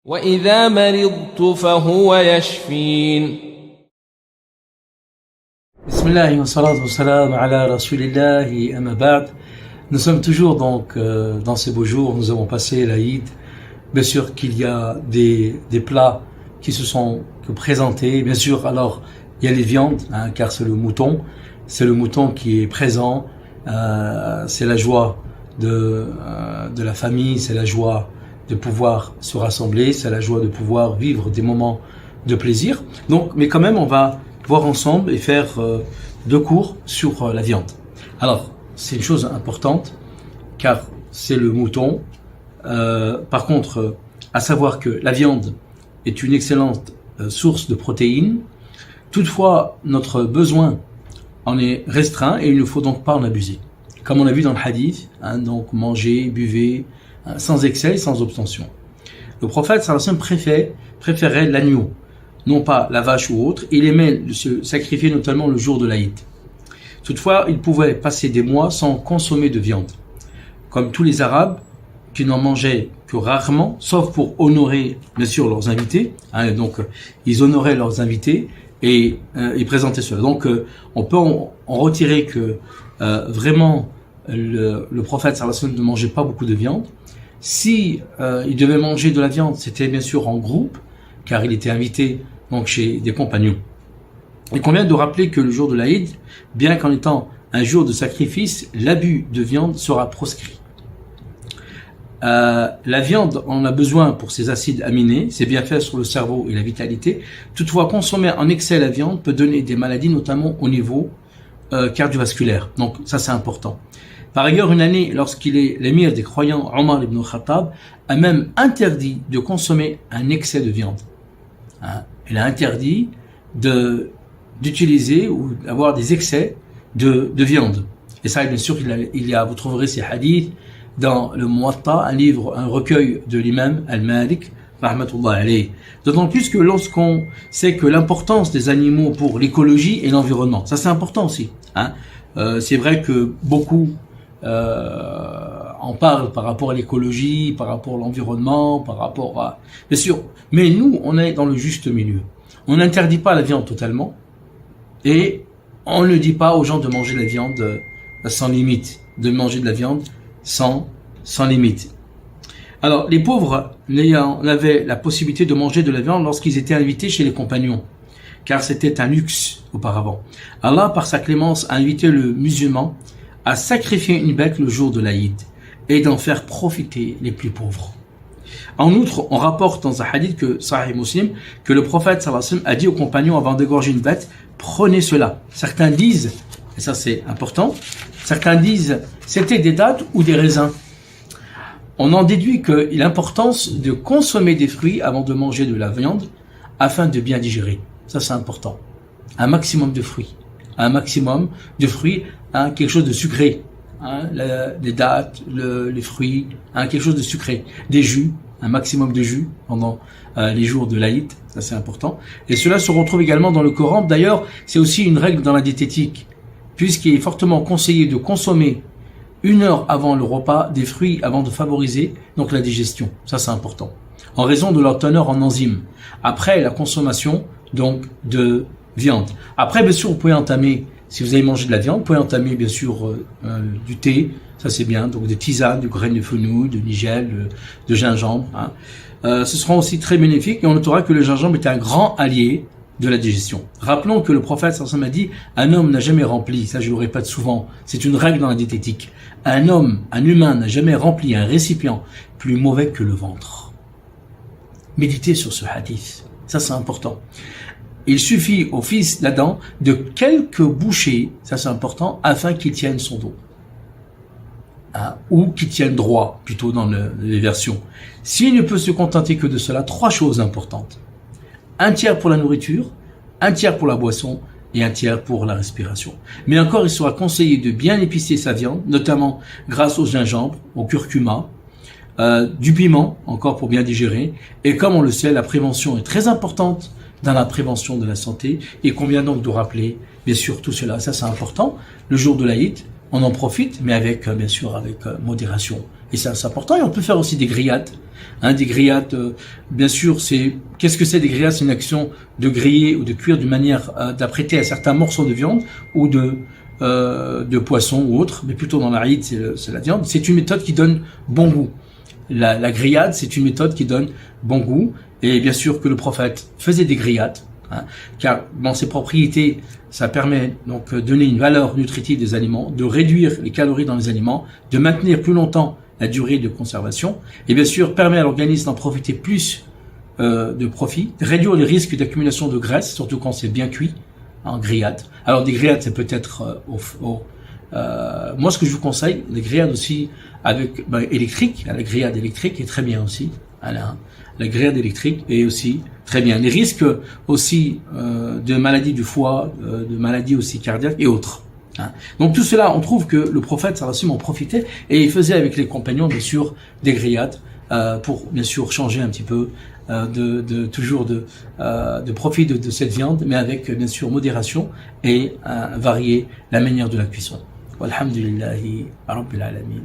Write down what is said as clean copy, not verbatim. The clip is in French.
وإذا مرضت فهو يشفين. Bismillah wa salatu wa salam ala rasulillahi amma ba'd. Nous sommes toujours donc dans ces beaux jours, nous avons passé l'Aïd. Bien sûr qu'il y a des plats qui se sont présentés. Bien sûr, alors il y a les viandes, car c'est le mouton qui est présent. C'est la joie de la famille, c'est la joie de pouvoir se rassembler, c'est la joie de pouvoir vivre des moments de plaisir. Donc, mais quand même, on va voir ensemble et faire deux cours sur la viande. Alors, c'est une chose importante, car c'est le mouton. Par contre, à savoir que la viande est une excellente source de protéines. Toutefois, notre besoin en est restreint et il ne faut donc pas en abuser. Comme on a vu dans le hadith, donc mangez, buvez, sans excès et sans obtention. Le prophète sallallahu alayhi wa sallam préférait l'agneau, non pas la vache ou autre. Il aimait se sacrifier notamment le jour de l'Aïd. Toutefois, il pouvait passer des mois sans consommer de viande, comme tous les Arabes qui n'en mangeaient que rarement, sauf pour honorer bien sûr leurs invités. Donc ils honoraient leurs invités et ils présentaient cela. Donc on peut en retirer que vraiment le prophète sallallahu alayhi wa sallam ne mangeait pas beaucoup de viande. Si il devait manger de la viande, c'était bien sûr en groupe, car il était invité donc chez des compagnons. Il convient de rappeler que le jour de l'Aïd, bien qu'en étant un jour de sacrifice, l'abus de viande sera proscrit. La viande en a besoin pour ses acides aminés, ses bienfaits sur le cerveau et la vitalité. Toutefois, consommer en excès la viande peut donner des maladies, notamment au niveau cardiovasculaire. Donc ça, c'est important. Par ailleurs, une année, lorsqu'il est l'émir des croyants, Omar ibn Khattab a même interdit de consommer un excès de viande. Il a interdit d'utiliser ou d'avoir des excès de viande. Et ça, bien sûr, vous trouverez ces hadiths dans le Muwatta, un recueil de l'imam Al-Malik, rahmatullah alayhi. D'autant plus que lorsqu'on sait que l'importance des animaux pour l'écologie et l'environnement, ça c'est important aussi. C'est vrai que beaucoup en parlent par rapport à l'écologie, par rapport à l'environnement, par rapport à... Bien sûr, mais nous, on est dans le juste milieu. On n'interdit pas la viande totalement et on ne dit pas aux gens de manger de la viande sans limite, de manger de la viande sans limite. Alors, les pauvres avaient la possibilité de manger de la viande lorsqu'ils étaient invités chez les compagnons, car c'était un luxe auparavant. Allah, par sa clémence, a invité le musulman à sacrifier une bête le jour de l'Aïd et d'en faire profiter les plus pauvres. En outre, on rapporte dans un hadith que Sahih Muslim que le prophète sallallahu alayhi wa sallam a dit aux compagnons avant d'égorger une bête, prenez cela. Certains disent, et ça c'est important, certains disent c'était des dattes ou des raisins. On en déduit que l'importance de consommer des fruits avant de manger de la viande afin de bien digérer. Ça c'est important. Un maximum de fruits. Quelque chose de sucré, les dattes, les fruits, quelque chose de sucré, des jus, un maximum de jus pendant les jours de l'Aïd, ça c'est important. Et cela se retrouve également dans le Coran. D'ailleurs, c'est aussi une règle dans la diététique, puisqu'il est fortement conseillé de consommer 1 heure avant le repas des fruits avant de favoriser donc la digestion. Ça c'est important, en raison de leur teneur en enzymes. Après la consommation donc de viande. Après, bien sûr, vous pouvez entamer, si vous avez mangé de la viande, vous pouvez entamer bien sûr du thé, ça c'est bien, donc des tisanes, du grain de fenouil, de nigel, de gingembre. Ce sera aussi très bénéfique et on notera que le gingembre est un grand allié de la digestion. Rappelons que le prophète sallallahu alayhi wa sallam a dit, un homme n'a jamais rempli, ça je le répète souvent, c'est une règle dans la diététique, un humain n'a jamais rempli un récipient plus mauvais que le ventre. Méditez sur ce hadith, ça c'est important. Il suffit au fils d'Adam de quelques bouchées, ça c'est important, afin qu'il tienne son dos. Ou qu'il tienne droit, plutôt dans les versions. S'il ne peut se contenter que de cela, 3 choses importantes. 1 tiers pour la nourriture, 1 tiers pour la boisson et 1 tiers pour la respiration. Mais encore, il sera conseillé de bien épicer sa viande, notamment grâce au gingembre, au curcuma, du piment, encore pour bien digérer. Et comme on le sait, la prévention est très importante dans la prévention de la santé. Et convient donc de rappeler, bien sûr, tout cela, ça c'est important, le jour de l'Aïd, on en profite, mais avec, bien sûr, avec modération. Et ça, c'est important. Et on peut faire aussi des grillades. Des grillades, bien sûr, qu'est-ce que c'est des grillades? C'est une action de griller ou de cuire d'une manière d'apprêter à certains morceaux de viande ou de poisson ou autre, mais plutôt dans l'Aïd, c'est la viande. C'est une méthode qui donne bon goût. La grillade, c'est une méthode qui donne bon goût. Et bien sûr que le prophète faisait des grillades, car dans ses propriétés, ça permet donc de donner une valeur nutritive des aliments, de réduire les calories dans les aliments, de maintenir plus longtemps la durée de conservation, et bien sûr permet à l'organisme d'en profiter plus de profit, de réduire les risques d'accumulation de graisse, surtout quand c'est bien cuit en grillade. Alors des grillades, c'est peut-être moi ce que je vous conseille, des grillades aussi avec électrique, la grillade électrique est très bien aussi. La grillade électrique est aussi très bien. Les risques aussi de maladies du foie, de maladies aussi cardiaques et autres. Donc tout cela, on trouve que le prophète sallallahu alayhi wa sallam en profitait et il faisait avec les compagnons bien sûr des grillades pour bien sûr changer un petit peu de profit de cette viande, mais avec bien sûr modération et varier la manière de la cuisson. Walhamdulillahi Rabbil Alamin.